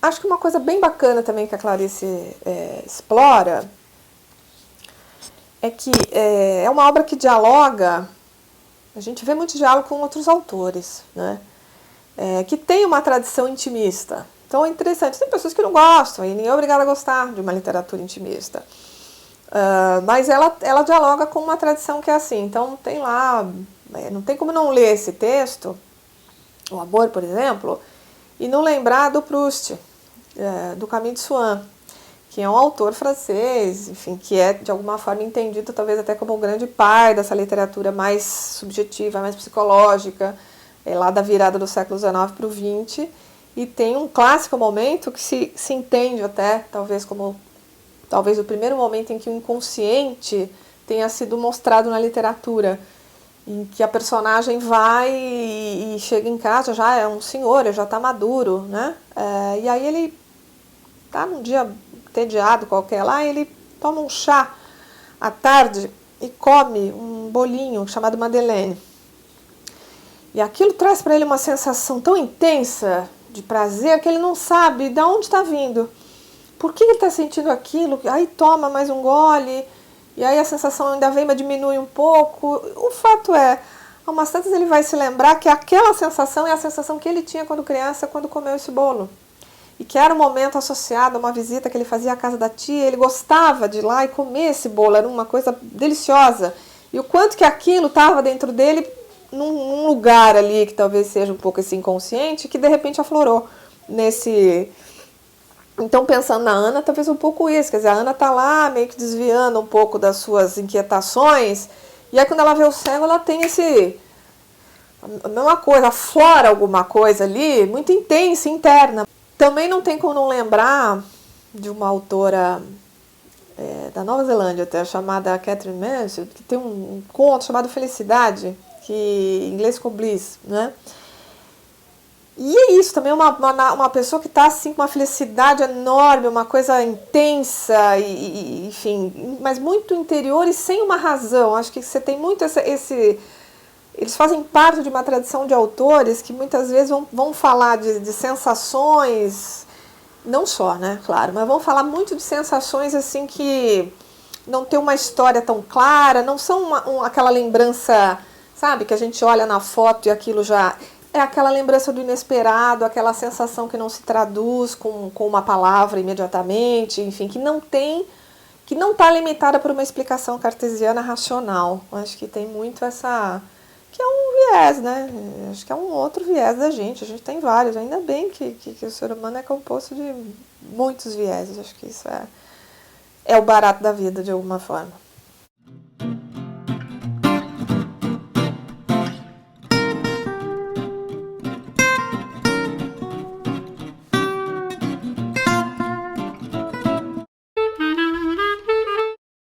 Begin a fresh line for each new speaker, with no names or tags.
acho que uma coisa bem bacana também que a Clarice explora é que é uma obra que dialoga, a gente vê muito diálogo com outros autores, né? Que tem uma tradição intimista. Então é interessante, tem pessoas que não gostam, e ninguém é obrigado a gostar de uma literatura intimista. Mas ela dialoga com uma tradição que é assim, então tem lá, não tem como não ler esse texto, O Amor, por exemplo, e não lembrar do Proust, do Camille de Swann, que é um autor francês, enfim, que é de alguma forma entendido talvez até como o grande pai dessa literatura mais subjetiva, mais psicológica, lá da virada do século XIX para o XX, e tem um clássico momento que se entende até talvez como o primeiro momento em que o inconsciente tenha sido mostrado na literatura, em que a personagem vai e chega em casa, já é um senhor, ele já está maduro, né? E aí ele tá num dia entediado qualquer lá, ele toma um chá à tarde e come um bolinho chamado Madeleine. E aquilo traz para ele uma sensação tão intensa de prazer que ele não sabe de onde está vindo. Por que ele está sentindo aquilo? Aí toma mais um gole, e aí a sensação ainda vem, mas diminui um pouco. O fato é, a umas tantas ele vai se lembrar que aquela sensação é a sensação que ele tinha quando criança, quando comeu esse bolo. E que era um momento associado a uma visita que ele fazia à casa da tia, ele gostava de ir lá e comer esse bolo, era uma coisa deliciosa. E o quanto que aquilo estava dentro dele, num lugar ali, que talvez seja um pouco esse inconsciente, que de repente aflorou nesse... Então, pensando na Ana, talvez um pouco isso, quer dizer, a Ana está lá meio que desviando um pouco das suas inquietações, e aí quando ela vê o cego, ela tem a mesma coisa, aflora alguma coisa ali, muito intensa, interna. Também não tem como não lembrar de uma autora da Nova Zelândia, até, chamada Catherine Mansfield, que tem um conto chamado Felicidade, que em inglês ficou Bliss, né? E é isso, também uma pessoa que está assim, com uma felicidade enorme, uma coisa intensa, enfim, mas muito interior e sem uma razão. Acho que você tem muito eles fazem parte de uma tradição de autores que muitas vezes vão falar de sensações, não só, né, claro, mas vão falar muito de sensações assim que não tem uma história tão clara, não são aquela lembrança, sabe, que a gente olha na foto e aquilo já... É aquela lembrança do inesperado, aquela sensação que não se traduz com uma palavra imediatamente, enfim, que não está limitada por uma explicação cartesiana racional. Acho que tem muito essa... que é um viés, né? Acho que é um outro viés da gente. A gente tem vários. Ainda bem que o ser humano é composto de muitos vieses. Acho que isso é o barato da vida, de alguma forma.